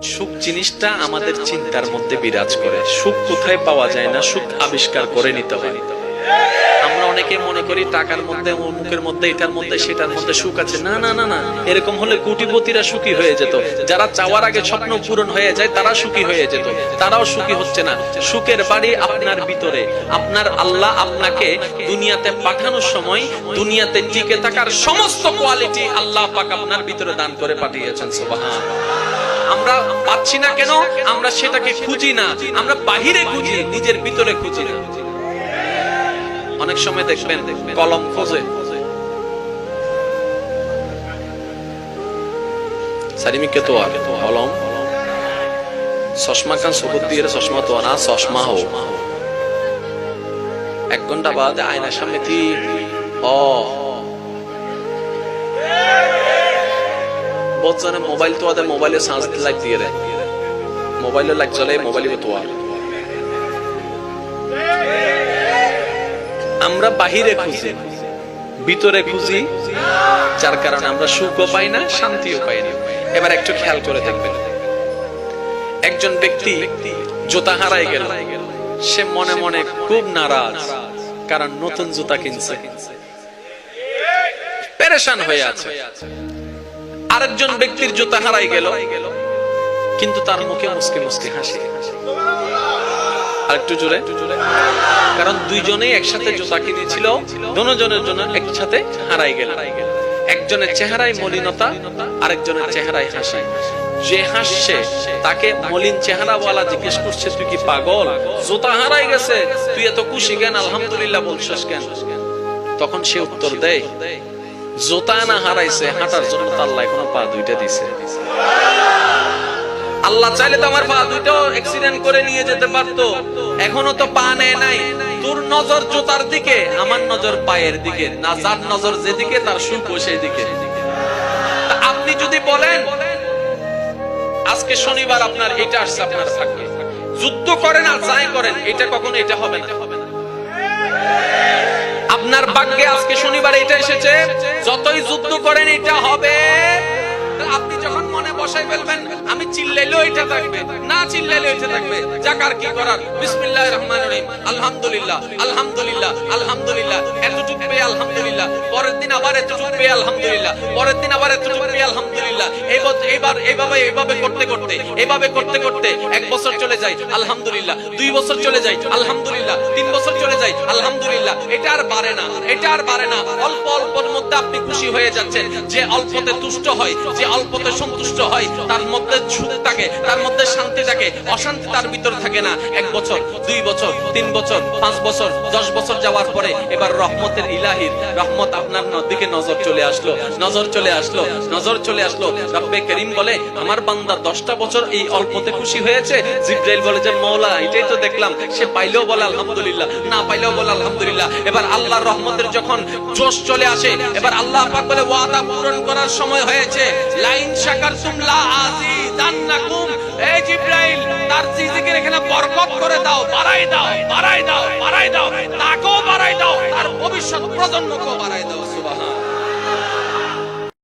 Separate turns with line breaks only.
সুখ জিনিসটা আমাদের চিন্তার মধ্যে বিরাজ করে। সুখ কোথায় পাওয়া যায় না, সুখ আবিষ্কার করে নিতে হয়। আমরা অনেকে মনে করি টাকার মধ্যে, অমুকের মধ্যে, এটার মধ্যে, সেটার মধ্যে সুখ আছে। না না না না, এরকম হলে কোটিপতিরা সুখী হয়ে যেত। যারা চাওয়ার আগে স্বপ্ন পূরণ হয়ে যায় তারা সুখী হয়ে যেত, তারাও সুখী হচ্ছে না। সুখের বাড়ি আপনার ভিতরে। আপনার আল্লাহ আপনাকে দুনিয়াতে পাঠানোর সময় দুনিয়াতে টিকে থাকার সমস্ত কোয়ালিটি আল্লাহ পাক আপনার ভিতরে দান করে পাঠিয়েছেন। সুবহান। আমরা পাচ্ছি না কেন? আমরা সেটাকে খুঁজি না, আমরা বাহিরে খুঁজি, নিজের ভিতরে খুঁজি না। অনেক সময় দেখবেন কলম খোঁজে, সারিমিকে তো আগে কলম, চশমা কান সবুজ দিয়ে চশমা তো না, চশমা হো 1 ঘন্টা বাদ আয়নার সামনে কি বচ্চানে মোবাইল তো আদে, মোবাইলে চার্জ লাইট দিয়ে দেয়, মোবাইলে লাইট জ্বলে, মোবাইলে তো আর আমরা বাহিরে খুঁজি, ভিতরে খুঁজি, যার কারণে আমরা সুখও পাই না, শান্তিও পাই না। এবার একটু খেয়াল করে দেখবেন, একজন ব্যক্তি জুতা হারাই গেল, সে মনে মনে খুব নারাজ, কারণ নতুন জুতা কিনছে, পেরেশান হয়ে আছে। আরেকজন ব্যক্তির জুতা হারাই গেল, কিন্তু তার মুখে মুস্কি মুস্কি হাসি। আরেকটু জোরে, কারণ দুইজনেই একসাথে জুতা কিনেছিল, দুজনের জন্য একসাথে হারাই গেল। একজনের চেহারায় মলিনতা, আরেকজনের চেহারায় হাসি। যে হাসছে তাকে মলিন চেহারাওয়ালা জিজ্ঞেস করছে, তুই কি পাগল? জুতা হারাই গেছে, তুই এত খুশি কেন, আলহামদুলিল্লাহ বলছিস কেন? তখন সে উত্তর দেয়, জুতা না হারাইছে, হাঁটার জন্য তো আল্লাহ এখনো পা দুইটা দিছে। আল্লাহ চাইলে তো আমার পা দুটো অ্যাক্সিডেন্ট করে নিয়ে যেতে পারতো, এখনো তো পা নেয় নাই। তোর নজর জুতার দিকে, আমার নজর পায়ের দিকে, না যার নজর যেদিকে তার সুখ সেই দিকে। আপনি যদি বলেন আজকে শনিবার আপনার এটা আসছে, আপনার থাকবে, যুদ্ধ করেন আর যাই করেন, এটা কখনো এটা হবে না। আপনার ভাগ্যে আজকে শনিবার এটা এসেছে, যতই যুদ্ধ করেন এটা হবে। আপনি যখন মনে বসাই ফেলবেন আমি চিল্লাইলেও এটা থাকবে, না চিল্লাইলেও এটা থাকবে, যাক আর কি করার, বিসমিল্লাহির রহমানির রহিম, আলহামদুলিল্লাহ আলহামদুলিল্লাহ আলহামদুলিল্লাহ, এতটুকু পেয়ে আলহামদুলিল্লাহ, পরের দিন আবার এতটুকু পেয়ে আলহামদুলিল্লাহ, পরের দিন আবার এতটুকু পেয়ে আলহামদুলিল্লাহ। এইবার এইভাবে করতে করতে 1 বছর চলে যায় আলহামদুলিল্লাহ, 2 বছর চলে যায় আলহামদুলিল্লাহ, 3 বছর চলে যায় আলহামদুলিল্লাহ। এটা আর বাড়ে না, এটা আর বাড়ে না। অল্প অল্পর মধ্যে আপনি খুশি হয়ে যাচ্ছেন। যে অল্পতে তুষ্ট হয়, যে অল্পতে সন্তুষ্ট হয়, তার মধ্যে সুখ থাকে, তার মধ্যে শান্তি থাকে, অশান্তি তার ভিতর থাকে না। 1 বছর, 2 বছর, 3 বছর, 5 বছর, 10 বছর যাওয়ার পরে এবার রহমতের ইলাহির রহমত আপনার দিকে নজর চলে আসলো, নজর চলে আসলো, নজর চলে আসলো। রব্বে করিম বলে, আমার বান্দা 10টা বছর এই অল্পতে খুশি হয়েছে। জিবরাইল বলে যে মওলা এটাই তো দেখলাম। সে পাইলেও বলে আলহামদুলিল্লাহ, না পাইলেও বলে আলহামদুলিল্লাহ। এবার আল্লাহর রহমতের যখন জোশ চলে আসে, এবার আল্লাহ পাক বলে ওয়াদা পূরণ করার সময় হয়েছে। লাইন শাকারতুম লা আযীদান্নাকুম, এই জিবরাইল তার রিজিকের এখানে বরকত করে দাও, বাড়াই দাও, বাড়াই দাও, বাড়াই দাও, তাকেও বাড়াই দাও, তার ভবিষ্যৎ প্রজন্মকেও বাড়াই দাও। সুবহান।